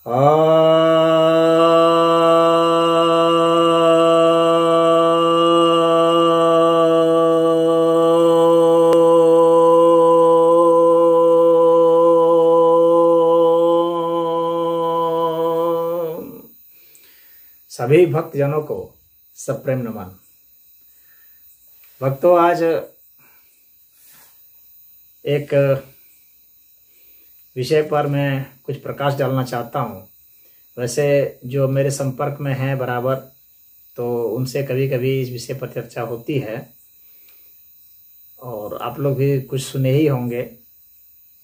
सभी भक्तजनों को सप्रेम नमन। भक्तों, आज एक विषय पर मैं कुछ प्रकाश डालना चाहता हूँ। वैसे जो मेरे संपर्क में हैं बराबर, तो उनसे कभी कभी इस विषय पर चर्चा होती है और आप लोग भी कुछ सुने ही होंगे।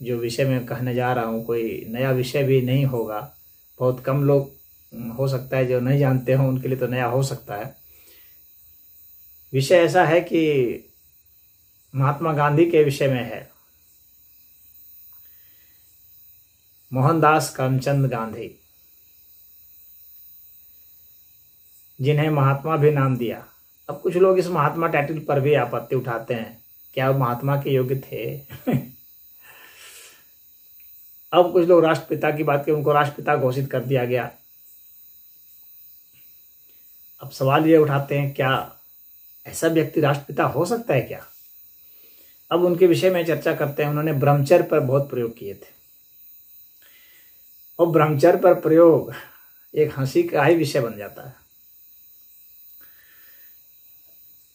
जो विषय मैं कहने जा रहा हूँ कोई नया विषय भी नहीं होगा। बहुत कम लोग हो सकता है जो नहीं जानते हों, उनके लिए तो नया हो सकता है। विषय ऐसा है कि महात्मा गांधी के विषय में है। मोहनदास करमचंद गांधी, जिन्हें महात्मा भी नाम दिया। अब कुछ लोग इस महात्मा टाइटल पर भी आपत्ति उठाते हैं, क्या वो महात्मा के योग्य थे? अब कुछ लोग राष्ट्रपिता की बात की, उनको राष्ट्रपिता घोषित कर दिया गया। अब सवाल ये उठाते हैं, क्या ऐसा व्यक्ति राष्ट्रपिता हो सकता है क्या? अब उनके विषय में चर्चा करते हैं। उन्होंने ब्रह्मचर्य पर बहुत प्रयोग किए थे और ब्रह्मचर्य पर प्रयोग एक हंसी का ही विषय बन जाता है।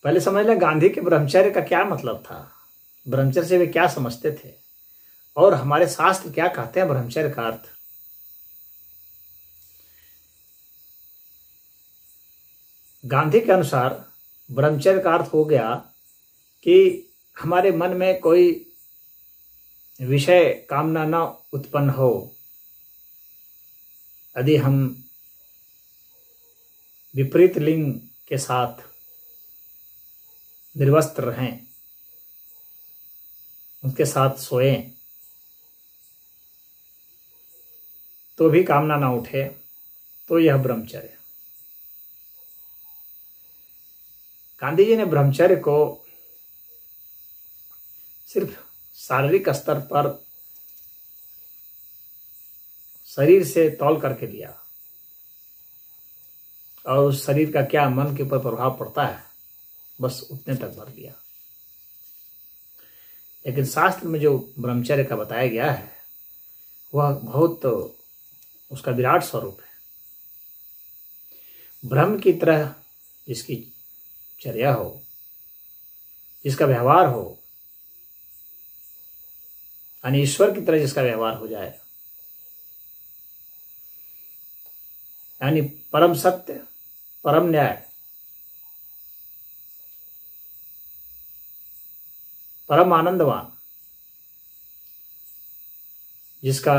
पहले समझ लें गांधी के ब्रह्मचर्य का क्या मतलब था, ब्रह्मचर्य से वे क्या समझते थे और हमारे शास्त्र क्या कहते हैं ब्रह्मचर्य का अर्थ। गांधी के अनुसार ब्रह्मचर्य का अर्थ हो गया कि हमारे मन में कोई विषय कामना न उत्पन्न हो। यदि हम विपरीत लिंग के साथ निर्वस्त्र रहें, उनके साथ सोएं, तो भी कामना ना उठे, तो यह ब्रह्मचर्य। गांधी जी ने ब्रह्मचर्य को सिर्फ शारीरिक स्तर पर शरीर से तौल करके लिया और उस शरीर का क्या मन के ऊपर प्रभाव पड़ता है, बस उतने तक भर लिया। लेकिन शास्त्र में जो ब्रह्मचर्य का बताया गया है वह बहुत उसका विराट स्वरूप है। ब्रह्म की तरह जिसकी चर्या हो, जिसका व्यवहार हो, यानी ईश्वर की तरह जिसका व्यवहार हो जाए, यानी परम सत्य, परम न्याय, परम आनंदवान, जिसका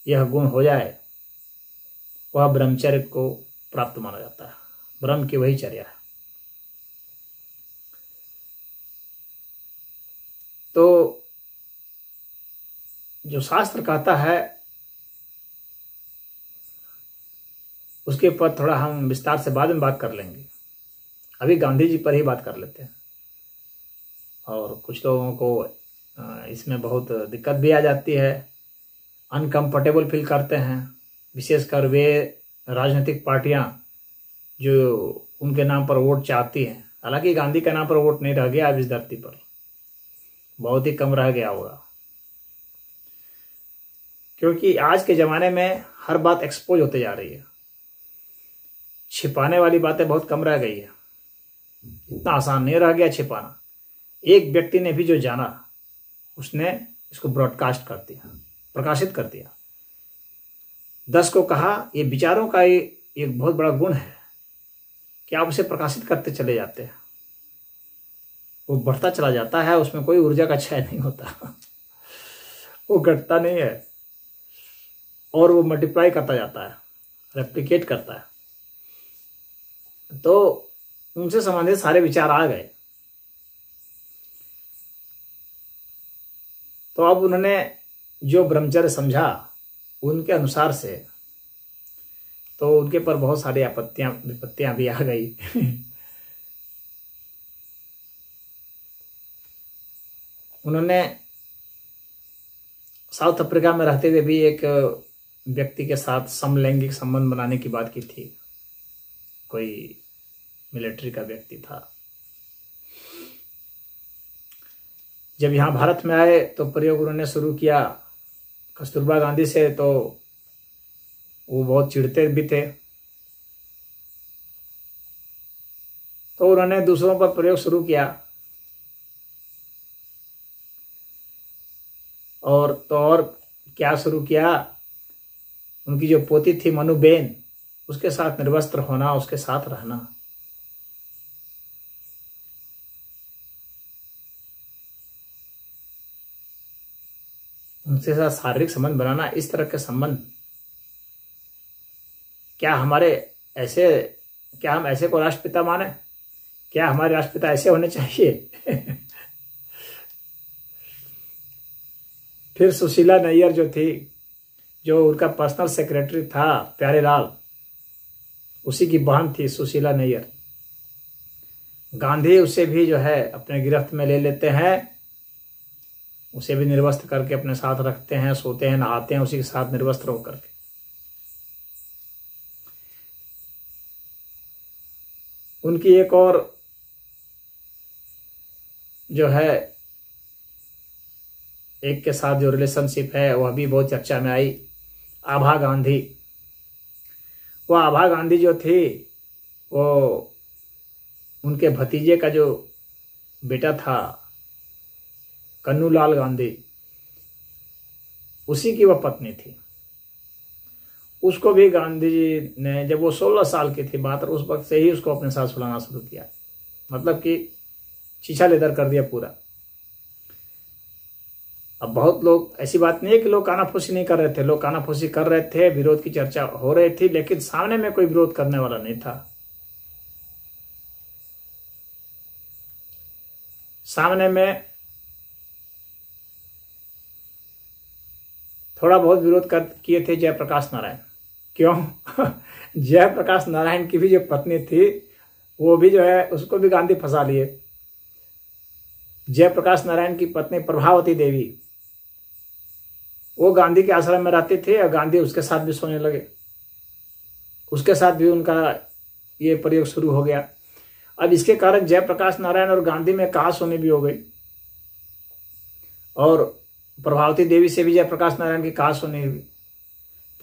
यह गुण हो जाए, वह ब्रह्मचर्य को प्राप्त माना जाता है। ब्रह्म की वही चर्या है। तो जो शास्त्र कहता है उसके ऊपर थोड़ा हम विस्तार से बाद में बात कर लेंगे। अभी गांधी जी पर ही बात कर लेते हैं। और कुछ लोगों को इसमें बहुत दिक्कत भी आ जाती है, अनकंफर्टेबल फील करते हैं, विशेषकर वे राजनीतिक पार्टियां जो उनके नाम पर वोट चाहती हैं। हालांकि गांधी के नाम पर वोट नहीं रह गया अब इस धरती पर, बहुत ही कम रह गया होगा, क्योंकि आज के ज़माने में हर बात एक्सपोज होते जा रही है। छिपाने वाली बातें बहुत कम रह गई है। इतना आसान नहीं रह गया छिपाना। एक व्यक्ति ने भी जो जाना उसने इसको ब्रॉडकास्ट कर दिया, प्रकाशित कर दिया। 10 को कहा। ये विचारों का एक बहुत बड़ा गुण है कि आप उसे प्रकाशित करते चले जाते हैं, वो बढ़ता चला जाता है, उसमें कोई ऊर्जा का क्षय नहीं होता, वो घटता नहीं है और वो मल्टीप्लाई करता जाता है, रेप्लिकेट करता है। तो उनसे संबंधित सारे विचार आ गए। तो अब उन्होंने जो ब्रह्मचर्य समझा उनके अनुसार से, तो उनके पर बहुत सारी विपत्तियां भी आ गई। उन्होंने साउथ अफ्रीका में रहते हुए भी एक व्यक्ति के साथ समलैंगिक संबंध बनाने की बात की थी। कोई मिलिट्री का व्यक्ति था। जब यहाँ भारत में आए तो प्रयोग उन्होंने शुरू किया कस्तूरबा गांधी से, तो वो बहुत चिढ़ते भी थे, तो उन्होंने दूसरों पर प्रयोग शुरू किया। और क्या शुरू किया, उनकी जो पोती थी मनुबेन, उसके साथ निर्वस्त्र होना, उसके साथ रहना। उनके साथ शारीरिक संबंध बनाना, इस तरह के संबंध क्या हम ऐसे को राष्ट्रपिता माने? क्या हमारे राष्ट्रपिता ऐसे होने चाहिए? फिर सुशीला नैयर जो थी, जो उनका पर्सनल सेक्रेटरी था प्यारेलाल, उसी की बहन थी सुशीला नैयर। गांधी उसे भी जो है अपने गिरफ्त में ले लेते हैं, उसे भी निर्वस्त्र करके अपने साथ रखते हैं, सोते हैं, नहाते हैं उसी के साथ निर्वस्त्र होकर के। उनकी एक और जो है एक के साथ जो रिलेशनशिप है वह भी बहुत चर्चा में आई, आभा गांधी। वो आभा गांधी जो थी, वो उनके भतीजे का जो बेटा था कन्नूलाल गांधी, उसी की वह पत्नी थी। उसको भी गांधी जी ने, जब वो 16 साल की थी बात, और उस वक्त से ही उसको अपने साथ सुलाना शुरू किया, मतलब कि शीशा लेदर कर दिया पूरा। अब बहुत लोग, ऐसी बात नहीं है कि लोग कानाफूसी नहीं कर रहे थे, लोग कानाफूसी कर रहे थे, विरोध की चर्चा हो रही थी, लेकिन सामने में कोई विरोध करने वाला नहीं था। सामने में थोड़ा बहुत विरोध किए थे जयप्रकाश नारायण। क्यों? जयप्रकाश नारायण की भी जो पत्नी थी, वो भी जो है, उसको भी गांधी फंसा लिए। जयप्रकाश नारायण की पत्नी प्रभावती देवी, वो गांधी के आश्रम में रहती थी और गांधी उसके साथ भी सोने लगे, उसके साथ भी उनका ये प्रयोग शुरू हो गया। अब इसके कारण जयप्रकाश नारायण और गांधी में कहासुनी भी हो गई, और प्रभावती देवी से भी जयप्रकाश नारायण की कहासुनी हुई।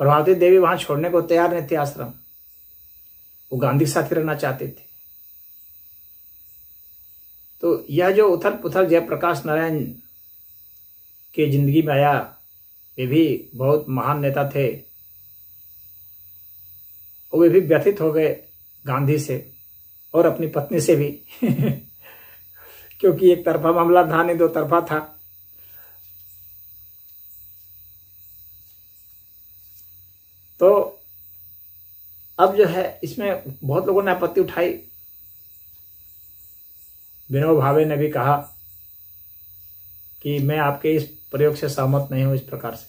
प्रभावती देवी वहां छोड़ने को तैयार नहीं थी आश्रम, वो गांधी के साथ ही रहना चाहती थी। तो यह जो उथल पुथल जयप्रकाश नारायण की जिंदगी में आया, वे भी बहुत महान नेता थे, और वे भी व्यथित हो गए गांधी से और अपनी पत्नी से भी क्योंकि एक तरफा मामला था नहीं, दो तरफा था। तो अब जो है इसमें बहुत लोगों ने आपत्ति उठाई। विनोबा भावे ने भी कहा कि मैं आपके इस प्रयोग से सहमत नहीं हूं, इस प्रकार से।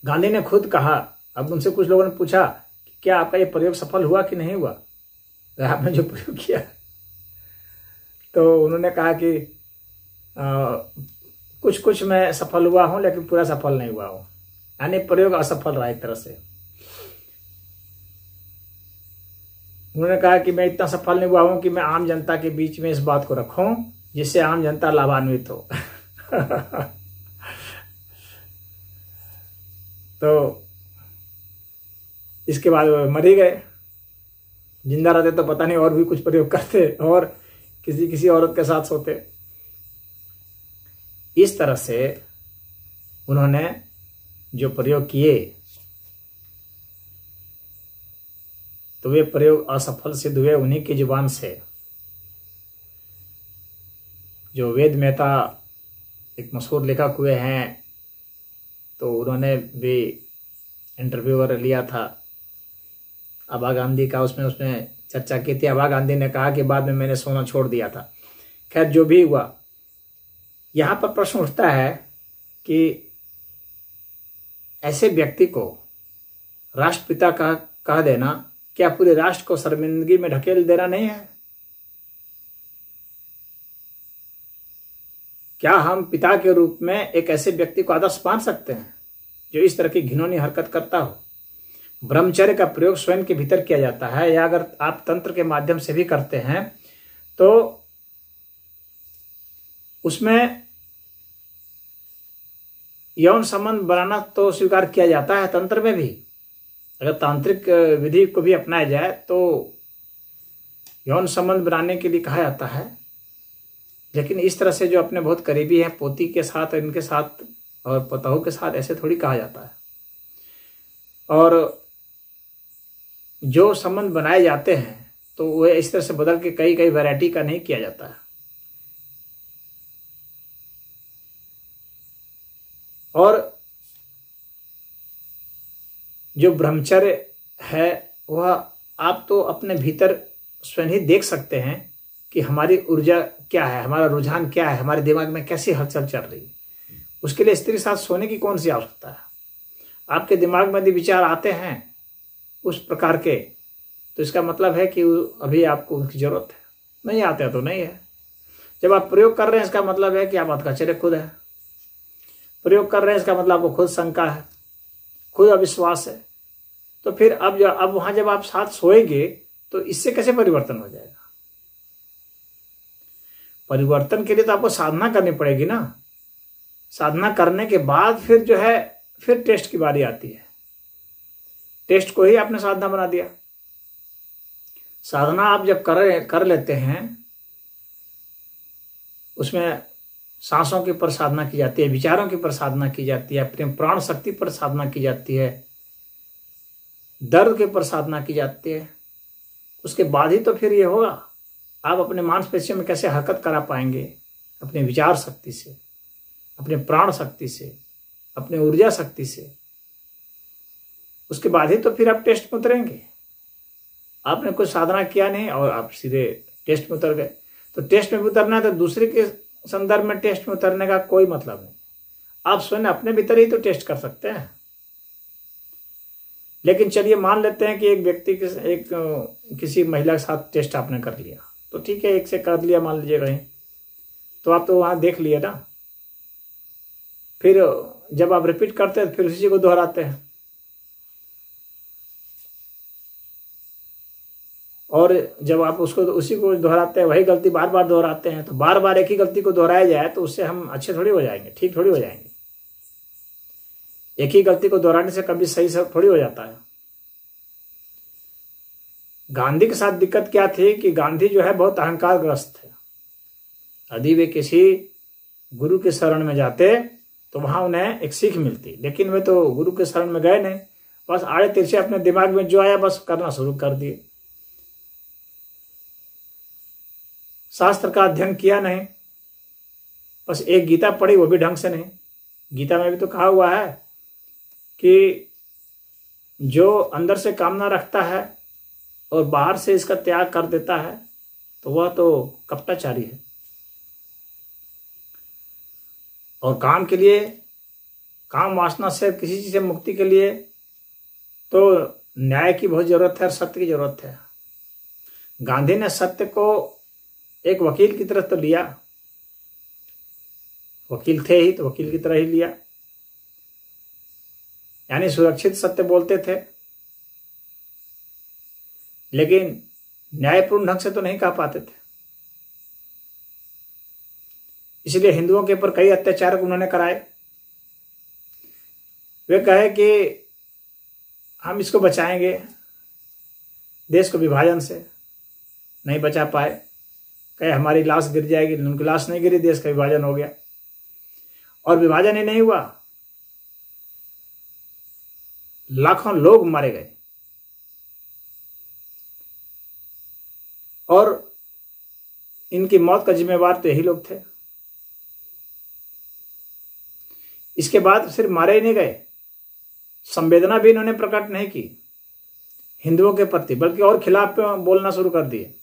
गांधी ने खुद कहा, अब उनसे कुछ लोगों ने पूछा कि क्या आपका ये प्रयोग सफल हुआ कि नहीं हुआ, तो आपने जो प्रयोग किया, तो उन्होंने कहा कि कुछ कुछ मैं सफल हुआ हूं, लेकिन पूरा सफल नहीं हुआ हूं, यानी प्रयोग असफल रहा एक तरह से। उन्होंने कहा कि मैं इतना सफल नहीं हुआ हूं कि मैं आम जनता के बीच में इस बात को रखूं जिससे आम जनता लाभान्वित हो। तो इसके बाद मर ही गए। जिंदा रहते तो पता नहीं और भी कुछ प्रयोग करते और किसी औरत के साथ सोते। इस तरह से उन्होंने जो प्रयोग किए, तो वे प्रयोग असफल सिद्ध हुए उन्हीं की जुबान से। जो वेद मेहता एक मशहूर लेखक हुए हैं, तो उन्होंने भी इंटरव्यू वगैरह लिया था आभा गांधी का, उसमें चर्चा की थी। आभा गांधी ने कहा कि बाद में मैंने सोना छोड़ दिया था। खैर जो भी हुआ, यहां पर प्रश्न उठता है कि ऐसे व्यक्ति को राष्ट्रपिता कह देना क्या पूरे राष्ट्र को शर्मिंदगी में ढकेल देना नहीं है? क्या हम पिता के रूप में एक ऐसे व्यक्ति को आदर्श मान सकते हैं जो इस तरह की घिनौनी हरकत करता हो। ब्रह्मचर्य का प्रयोग स्वयं के भीतर किया जाता है, या अगर आप तंत्र के माध्यम से भी करते हैं तो उसमें यौन संबंध बनाना तो स्वीकार किया जाता है तंत्र में भी। अगर तांत्रिक विधि को भी अपनाया जाए तो यौन संबंध बनाने के लिए कहा जाता है, लेकिन इस तरह से जो अपने बहुत करीबी हैं, पोती के साथ, इनके साथ और पतोह के साथ, ऐसे थोड़ी कहा जाता है। और जो संबंध बनाए जाते हैं तो वह इस तरह से बदल के कई कई वैरायटी का नहीं किया जाता है। और जो ब्रह्मचर्य है वह आप तो अपने भीतर स्वयं ही देख सकते हैं कि हमारी ऊर्जा क्या है, हमारा रुझान क्या है, हमारे दिमाग में कैसी हलचल चल रही है। उसके लिए स्त्री साथ सोने की कौन सी आवश्यकता है। आपके दिमाग में यदि विचार आते हैं उस प्रकार के, तो इसका मतलब है कि अभी आपको उनकी जरूरत है। नहीं आते तो नहीं है। जब आप प्रयोग कर रहे हैं इसका मतलब है कि आप आत्मचर्य खुद है। प्रयोग कर रहे हैं इसका मतलब आपको खुद शंका है, खुद अविश्वास है। तो फिर अब वहां जब आप साथ सोएंगे तो इससे कैसे परिवर्तन हो जाएगा। परिवर्तन के लिए तो आपको साधना करनी पड़ेगी ना। साधना करने के बाद फिर जो है फिर टेस्ट की बारी आती है। टेस्ट को ही आपने साधना बना दिया। साधना आप जब कर लेते हैं, उसमें सांसों के ऊपर साधना की जाती है, विचारों के ऊपर साधना की जाती है, अपने प्राण शक्ति पर साधना की जाती है, दर्द के ऊपर साधना की जाती है। उसके बाद ही तो फिर ये होगा। आप अपने मांसपेशियों में कैसे हरकत करा पाएंगे, अपने विचार शक्ति से, अपने प्राण शक्ति से, अपने ऊर्जा शक्ति से। उसके बाद ही तो फिर आप टेस्ट में उतरेंगे। आपने कुछ साधना किया नहीं और आप सीधे टेस्ट में उतर गए। तो टेस्ट में भी उतरना है तो दूसरे के संदर्भ में टेस्ट में उतरने का कोई मतलब नहीं। आप स्वयं अपने भीतर ही तो टेस्ट कर सकते हैं। लेकिन चलिए मान लेते हैं कि एक व्यक्ति किसी महिला के साथ टेस्ट आपने कर लिया, तो ठीक है, एक से कर लिया मान लीजिए कहीं, तो आप तो वहां देख लिए ना। फिर जब आप रिपीट करते हैं फिर उसी को दोहराते हैं। और जब आप उसी को दोहराते हैं, वही गलती बार बार दोहराते हैं, तो बार बार एक ही गलती को दोहराया जाए तो उससे हम अच्छे थोड़ी हो जाएंगे, ठीक थोड़ी हो जाएंगे। एक ही गलती को दोहराने से कभी सही से थोड़ी हो जाता है। गांधी के साथ दिक्कत क्या थी कि गांधी जो है बहुत अहंकारग्रस्त थे। यदि वे किसी गुरु के शरण में जाते तो वहां उन्हें एक सीख मिलती, लेकिन वे तो गुरु के शरण में गए नहीं। बस आड़े तिरछे अपने दिमाग में जो आया बस करना शुरू कर दिए। शास्त्र का अध्ययन किया नहीं, बस एक गीता पढ़ी, वो भी ढंग से नहीं। गीता में भी तो कहा हुआ है कि जो अंदर से कामना रखता है और बाहर से इसका त्याग कर देता है तो वह तो कपटाचारी है। और काम के लिए, काम वासना से, किसी चीज से मुक्ति के लिए तो न्याय की बहुत जरूरत है और सत्य की जरूरत है। गांधी ने सत्य को एक वकील की तरह तो लिया, वकील थे ही तो वकील की तरह ही लिया, यानी सुरक्षित सत्य बोलते थे, लेकिन न्यायपूर्ण ढंग से तो नहीं कह पाते थे। इसलिए हिंदुओं के ऊपर कई अत्याचार उन्होंने कराए। वे कहे कि हम इसको बचाएंगे देश को विभाजन से, नहीं बचा पाए। कहे हमारी लाश गिर जाएगी, उनकी लाश नहीं गिरी, देश का विभाजन हो गया। और विभाजन ही नहीं हुआ, लाखों लोग मारे गए। और इनकी मौत का जिम्मेवार तो यही लोग थे। इसके बाद सिर्फ मारे ही नहीं गए, संवेदना भी इन्होंने प्रकट नहीं की हिंदुओं के प्रति, बल्कि और खिलाफ बोलना शुरू कर दिए।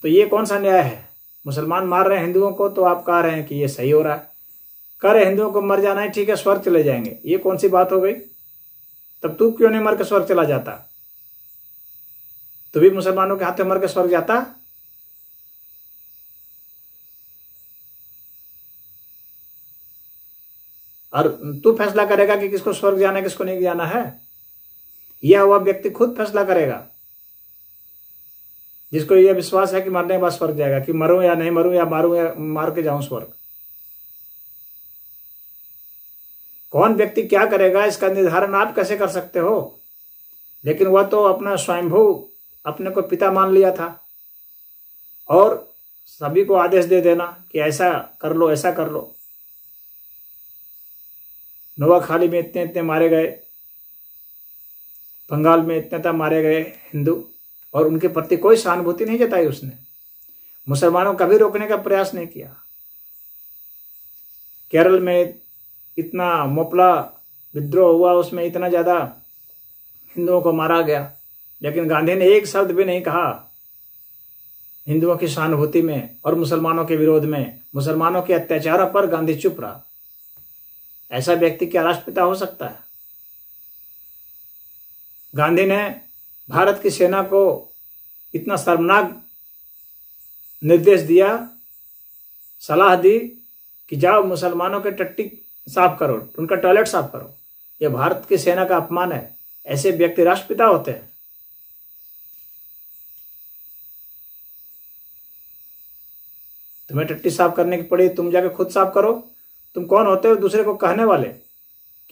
तो ये कौन सा न्याय है? मुसलमान मार रहे हैं हिंदुओं को तो आप कह रहे हैं कि ये सही हो रहा है। कह रहे हिंदुओं को मर जाना है, ठीक है, स्वर्ग चले जाएंगे। ये कौन सी बात हो गई? तब तू क्यों नहीं मर के स्वर्ग चला जाता? तू भी मुसलमानों के हाथों मर के स्वर्ग जाता? और तू फैसला करेगा कि किसको स्वर्ग जाना है किसको नहीं जाना है? यह हुआ व्यक्ति खुद फैसला करेगा, जिसको यह विश्वास है कि मरने के बाद स्वर्ग जाएगा, कि मरूं या नहीं मरूं, या मारूं या मार के जाऊं स्वर्ग। कौन व्यक्ति क्या करेगा इसका निर्धारण आप कैसे कर सकते हो? लेकिन वह तो अपना स्वयंभू अपने को पिता मान लिया था और सभी को आदेश दे देना कि ऐसा कर लो ऐसा कर लो। नोआखाली में इतने इतने मारे गए, बंगाल में इतने इतने मारे गए हिंदू, और उनके प्रति कोई सहानुभूति नहीं जताई उसने। मुसलमानों का भी रोकने का प्रयास नहीं किया। केरल में इतना मोपला विद्रोह हुआ, उसमें इतना ज्यादा हिंदुओं को मारा गया, लेकिन गांधी ने एक शब्द भी नहीं कहा हिंदुओं की सहानुभूति में और मुसलमानों के विरोध में। मुसलमानों के अत्याचारों पर गांधी चुप रहा। ऐसा व्यक्ति क्या राष्ट्रपिता हो सकता है? गांधी ने भारत की सेना को इतना शर्मनाक निर्देश दिया, सलाह दी कि जाओ मुसलमानों के टट्टी साफ करो, उनका टॉयलेट साफ करो। यह भारत की सेना का अपमान है। ऐसे व्यक्ति राष्ट्रपिता होते हैं? तुम्हें टट्टी साफ करने की पड़ी, तुम जाके खुद साफ करो। तुम कौन होते हो दूसरे को कहने वाले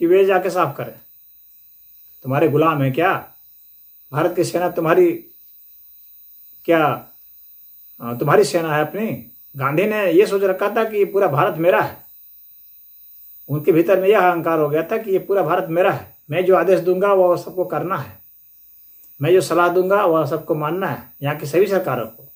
कि वे जाके साफ करें? तुम्हारे गुलाम है क्या? भारत की सेना तुम्हारी क्या तुम्हारी सेना है अपनी? गांधी ने यह सोच रखा था कि ये पूरा भारत मेरा है। उनके भीतर में यह अहंकार हो गया था कि ये पूरा भारत मेरा है। मैं जो आदेश दूंगा वह सबको करना है, मैं जो सलाह दूंगा वह सबको मानना है, यहाँ की सभी सरकारों को।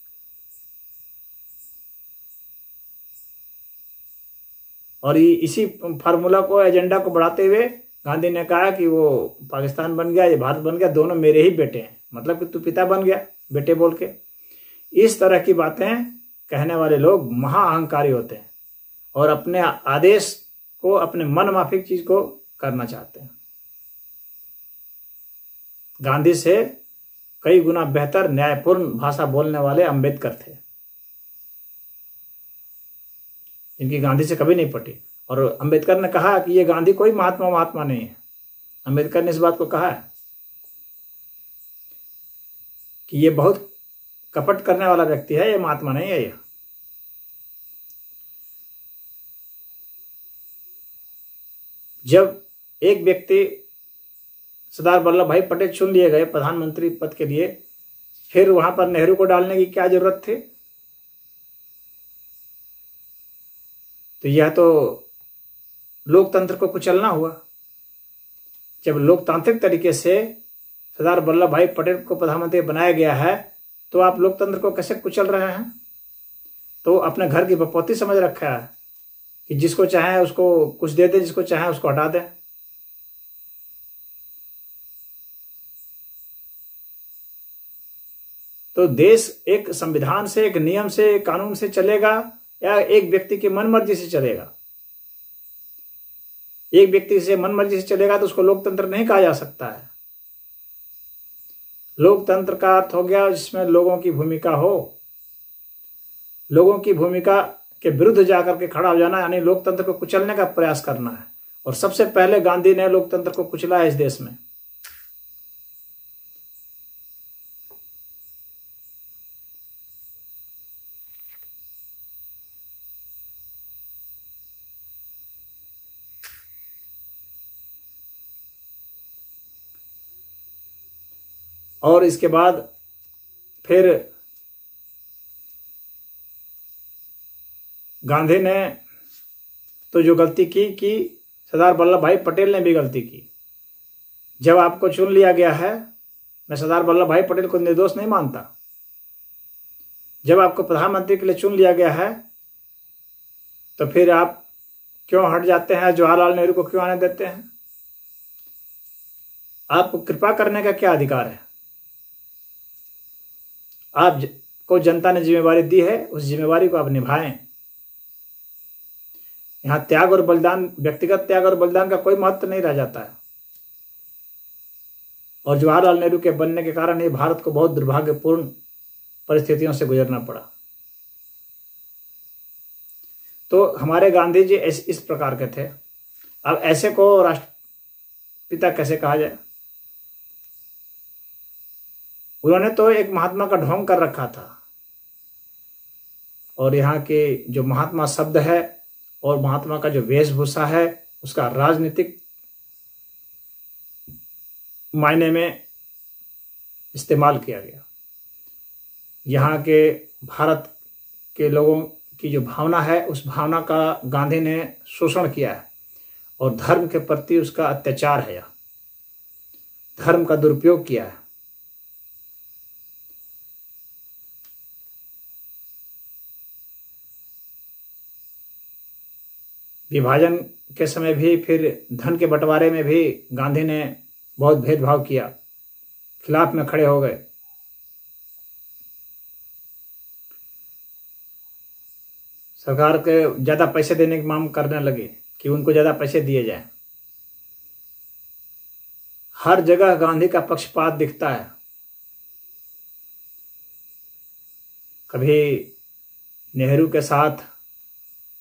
और इसी फार्मूला को, एजेंडा को बढ़ाते हुए गांधी ने कहा कि वो पाकिस्तान बन गया, ये भारत बन गया, दोनों मेरे ही बेटे हैं, मतलब कि तू पिता बन गया बेटे बोल के। इस तरह की बातें कहने वाले लोग महाअहंकारी होते हैं और अपने आदेश को, अपने मन माफिक चीज को करना चाहते हैं। गांधी से कई गुना बेहतर न्यायपूर्ण भाषा बोलने वाले अंबेडकर थे, जिनकी गांधी से कभी नहीं पटी। और अंबेडकर ने कहा कि ये गांधी कोई महात्मा नहीं है। अंबेडकर ने इस बात को कहा है कि ये बहुत कपट करने वाला व्यक्ति है, ये महात्मा नहीं है। ये जब एक व्यक्ति सरदार वल्लभ भाई पटेल चुन लिए गए प्रधानमंत्री पद के लिए, फिर वहां पर नेहरू को डालने की क्या जरूरत थी? तो यह तो लोकतंत्र को कुचलना हुआ। जब लोकतांत्रिक तरीके से सरदार वल्लभ भाई पटेल को प्रधानमंत्री बनाया गया है, तो आप लोकतंत्र को कैसे कुचल रहे हैं? तो अपने घर की बपौती समझ रखा है कि जिसको चाहे उसको कुछ दे दे, जिसको चाहे उसको हटा दे। तो देश एक संविधान से, एक नियम से, एक कानून से चलेगा या एक व्यक्ति की मनमर्जी से चलेगा? एक व्यक्ति से मनमर्जी से चलेगा तो उसको लोकतंत्र नहीं कहा जा सकता है। लोकतंत्र का अर्थ हो गया जिसमें लोगों की भूमिका हो, लोगों की भूमिका के विरुद्ध जाकर के खड़ा हो जाना, यानी लोकतंत्र को कुचलने का प्रयास करना है। और सबसे पहले गांधी ने लोकतंत्र को कुचला है इस देश में। और इसके बाद फिर गांधी ने तो जो गलती की सरदार वल्लभ भाई पटेल ने भी गलती की। जब आपको चुन लिया गया है, मैं सरदार वल्लभ भाई पटेल को निर्दोष नहीं मानता, जब आपको प्रधानमंत्री के लिए चुन लिया गया है तो फिर आप क्यों हट जाते हैं? जवाहरलाल नेहरू को क्यों आने देते हैं? आपको कृपा करने का क्या अधिकार है? आपको जनता ने जिम्मेवारी दी है, उस जिम्मेवारी को आप निभाएं। यहां त्याग और बलिदान, व्यक्तिगत त्याग और बलिदान का कोई महत्व नहीं रह जाता है। और जवाहरलाल नेहरू के बनने के कारण ये भारत को बहुत दुर्भाग्यपूर्ण परिस्थितियों से गुजरना पड़ा। तो हमारे गांधी जी इस प्रकार के थे। अब ऐसे को राष्ट्रपिता कैसे कहा जाए? उन्होंने तो एक महात्मा का ढोंग कर रखा था, और यहाँ के जो महात्मा शब्द है और महात्मा का जो वेशभूषा है उसका राजनीतिक मायने में इस्तेमाल किया गया। यहाँ के भारत के लोगों की जो भावना है उस भावना का गांधी ने शोषण किया है, और धर्म के प्रति उसका अत्याचार है, या धर्म का दुरुपयोग किया है। विभाजन के समय भी, फिर धन के बंटवारे में भी गांधी ने बहुत भेदभाव किया, खिलाफ में खड़े हो गए। सरकार के ज्यादा पैसे देने की मांग करने लगे कि उनको ज्यादा पैसे दिए जाएं। हर जगह गांधी का पक्षपात दिखता है। कभी नेहरू के साथ,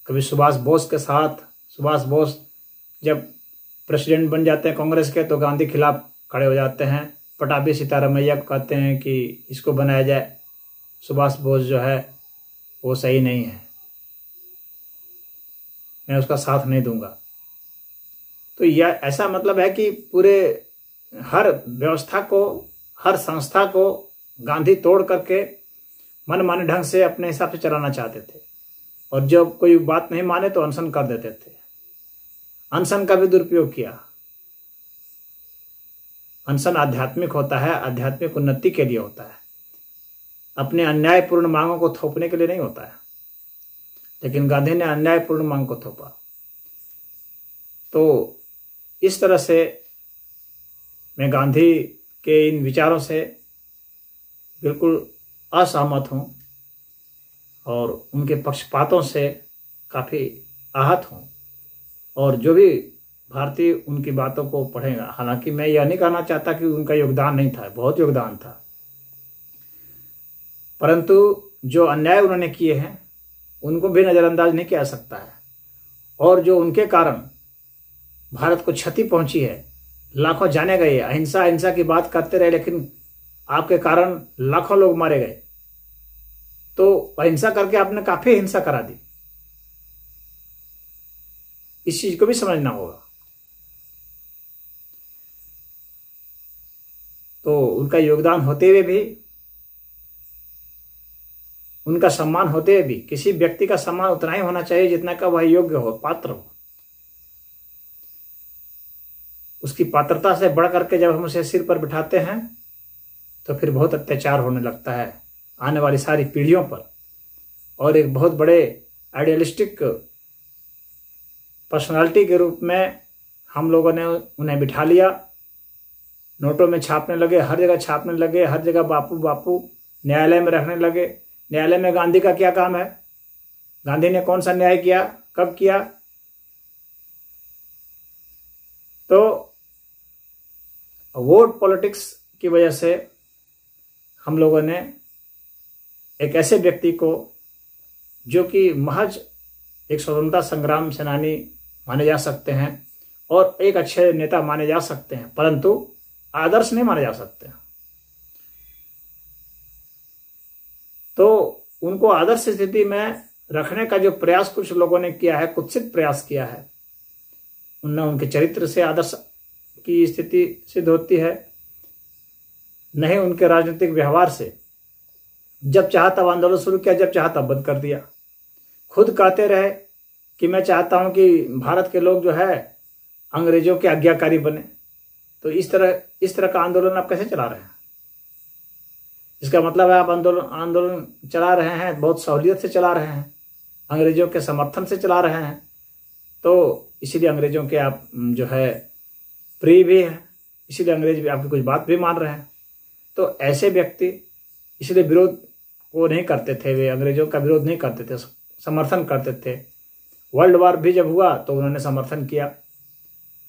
कभी सुभाष बोस के साथ। सुभाष बोस जब प्रेसिडेंट बन जाते हैं कांग्रेस के तो गांधी खिलाफ खड़े हो जाते हैं। पटाभी सीतारामैया को कहते हैं कि इसको बनाया जाए, सुभाष बोस जो है वो सही नहीं है, मैं उसका साथ नहीं दूंगा। तो यह ऐसा मतलब है कि पूरे हर व्यवस्था को, हर संस्था को गांधी तोड़ करके मनमाने ढंग से अपने हिसाब से चलाना चाहते थे, और जब कोई बात नहीं माने तो अनशन कर देते थे। अनशन का भी दुरुपयोग किया। अनशन आध्यात्मिक होता है, आध्यात्मिक उन्नति के लिए होता है, अपने अन्यायपूर्ण मांगों को थोपने के लिए नहीं होता है। लेकिन गांधी ने अन्यायपूर्ण मांग को थोपा। तो इस तरह से मैं गांधी के इन विचारों से बिल्कुल असहमत हूं, और उनके पक्षपातों से काफ़ी आहत हूं। और जो भी भारतीय उनकी बातों को पढ़ेगा, हालांकि मैं यह नहीं कहना चाहता कि उनका योगदान नहीं था, बहुत योगदान था, परंतु जो अन्याय उन्होंने किए हैं उनको भी नज़रअंदाज नहीं किया जा सकता है। और जो उनके कारण भारत को क्षति पहुंची है, लाखों जाने गए, अहिंसा अहिंसा की बात करते रहे, लेकिन आपके कारण लाखों लोग मारे गए। तो अहिंसा करके आपने काफी हिंसा करा दी। इस चीज को भी समझना होगा। तो उनका योगदान होते हुए भी, उनका सम्मान होते हुए भी, किसी व्यक्ति का सम्मान उतना ही होना चाहिए जितना का वह योग्य हो, पात्र हो। उसकी पात्रता से बढ़ करके जब हम उसे सिर पर बिठाते हैं तो फिर बहुत अत्याचार होने लगता है आने वाली सारी पीढ़ियों पर। और एक बहुत बड़े आइडियलिस्टिक पर्सनालिटी के रूप में हम लोगों ने उन्हें बिठा लिया। नोटों में छापने लगे, हर जगह छापने लगे, हर जगह बापू बापू, न्यायालय में रखने लगे। न्यायालय में गांधी का क्या काम है? गांधी ने कौन सा न्याय किया, कब किया? तो वोट पॉलिटिक्स की वजह से हम लोगों ने एक ऐसे व्यक्ति को, जो कि महज एक स्वतंत्रता संग्राम सेनानी माने जा सकते हैं और एक अच्छे नेता माने जा सकते हैं, परंतु आदर्श नहीं माने जा सकते, तो उनको आदर्श स्थिति में रखने का जो प्रयास कुछ लोगों ने किया है, कुत्सित प्रयास किया है, उनने उनके चरित्र से आदर्श की स्थिति सिद्ध होती है, नहीं उनके राजनीतिक व्यवहार से। जब चाहा तब आंदोलन शुरू किया, जब चाहा तब बंद कर दिया। खुद कहते रहे कि मैं चाहता हूं कि भारत के लोग जो है अंग्रेजों के आज्ञाकारी बने। तो इस तरह का आंदोलन आप कैसे चला रहे हैं? इसका मतलब है आप आंदोलन चला रहे हैं, बहुत सहूलियत से चला रहे हैं, अंग्रेजों के समर्थन से चला रहे हैं। तो इसीलिए अंग्रेजों के आप जो है प्रिय भी है, इसीलिए अंग्रेज भी आपकी कुछ बात भी मान रहे हैं। तो ऐसे व्यक्ति इसलिए विरोध वो नहीं करते थे, वे अंग्रेजों का विरोध नहीं करते थे, समर्थन करते थे। वर्ल्ड वॉर भी जब हुआ तो उन्होंने समर्थन किया।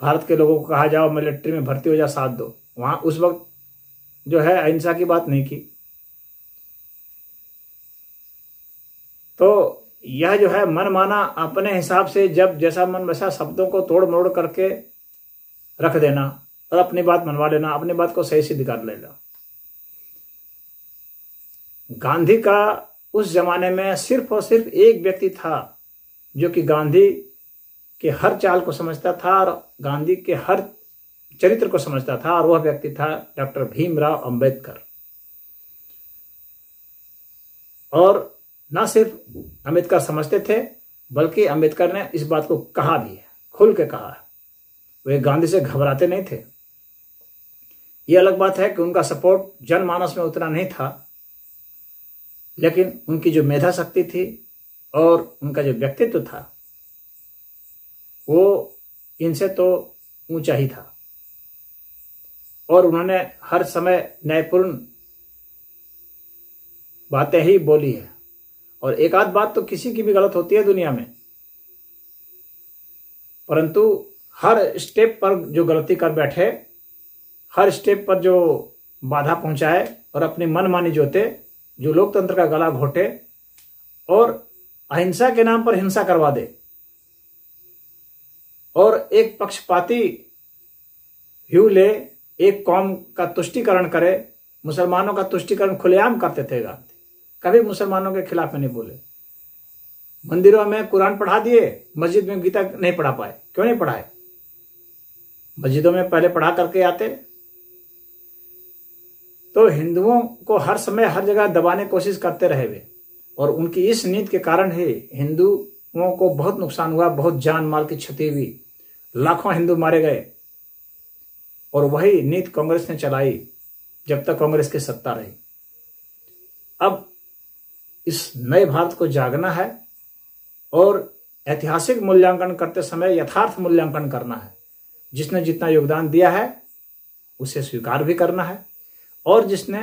भारत के लोगों को कहा जाओ मिलिट्री में भर्ती हो जा, साथ दो। वहां उस वक्त जो है अहिंसा की बात नहीं की। तो यह जो है मनमाना अपने हिसाब से जब जैसा मन वैसा शब्दों को तोड़ मोड़ करके रख देना और अपनी बात मनवा लेना, अपनी बात को सही सिद्ध कर लेना। गांधी का उस जमाने में सिर्फ और सिर्फ एक व्यक्ति था जो कि गांधी के हर चाल को समझता था और गांधी के हर चरित्र को समझता था, और वह व्यक्ति था डॉक्टर भीमराव अंबेडकर। और न सिर्फ अंबेडकर समझते थे बल्कि अंबेडकर ने इस बात को कहा भी है, खुल के कहा है। वे गांधी से घबराते नहीं थे। यह अलग बात है कि उनका सपोर्ट जनमानस में उतना नहीं था, लेकिन उनकी जो मेधा शक्ति थी और उनका जो व्यक्तित्व था वो इनसे तो ऊंचा ही था। और उन्होंने हर समय न्यायपूर्ण बातें ही बोली है। और एक आध बात तो किसी की भी गलत होती है दुनिया में, परंतु हर स्टेप पर जो गलती कर बैठे, हर स्टेप पर जो बाधा पहुंचाए और अपनी मनमानी जोते, जो लोकतंत्र का गला घोटे और अहिंसा के नाम पर हिंसा करवा दे और एक पक्षपाती व्यू ले, एक कौम का तुष्टीकरण करे, मुसलमानों का तुष्टीकरण खुलेआम करते थे गांधी। कभी मुसलमानों के खिलाफ में नहीं बोले। मंदिरों में कुरान पढ़ा दिए, मस्जिद में गीता नहीं पढ़ा पाए। क्यों नहीं पढ़ाए? मस्जिदों में पहले पढ़ा करके आते। तो हिंदुओं को हर समय हर जगह दबाने की कोशिश करते रहे वे, और उनकी इस नीति के कारण ही हिंदुओं को बहुत नुकसान हुआ, बहुत जान माल की क्षति हुई, लाखों हिंदू मारे गए। और वही नीति कांग्रेस ने चलाई जब तक कांग्रेस की सत्ता रही। अब इस नए भारत को जागना है और ऐतिहासिक मूल्यांकन करते समय यथार्थ मूल्यांकन करना है। जिसने जितना योगदान दिया है उसे स्वीकार भी करना है, और जिसने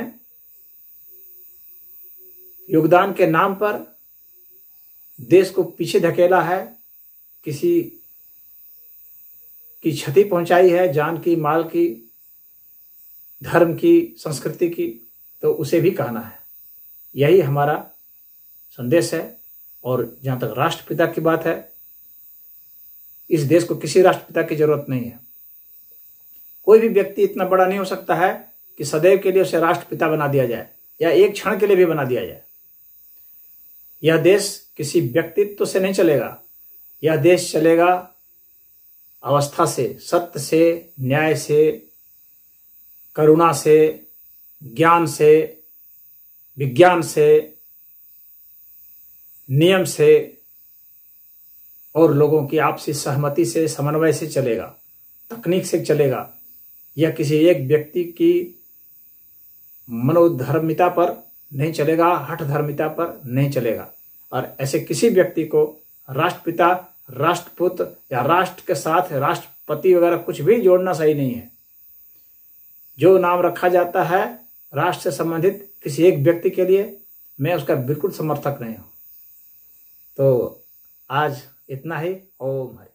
योगदान के नाम पर देश को पीछे धकेला है, किसी की क्षति पहुंचाई है, जान की, माल की, धर्म की, संस्कृति की, तो उसे भी कहना है। यही हमारा संदेश है। और जहां तक राष्ट्रपिता की बात है, इस देश को किसी राष्ट्रपिता की जरूरत नहीं है। कोई भी व्यक्ति इतना बड़ा नहीं हो सकता है कि सदैव के लिए उसे राष्ट्रपिता बना दिया जाए या एक क्षण के लिए भी बना दिया जाए। यह देश किसी व्यक्तित्व से नहीं चलेगा। यह देश चलेगा अवस्था से, सत्य से, न्याय से, करुणा से, ज्ञान से, विज्ञान से, नियम से और लोगों की आपसी सहमति से, समन्वय से चलेगा, तकनीक से चलेगा। यह किसी एक व्यक्ति की मनोधर्मिता पर नहीं चलेगा, हठ धर्मिता पर नहीं चलेगा। और ऐसे किसी व्यक्ति को राष्ट्रपिता, राष्ट्रपुत्र या राष्ट्र के साथ राष्ट्रपति वगैरह कुछ भी जोड़ना सही नहीं है। जो नाम रखा जाता है राष्ट्र से संबंधित किसी एक व्यक्ति के लिए, मैं उसका बिल्कुल समर्थक नहीं हूं। तो आज इतना ही। ओम हरि।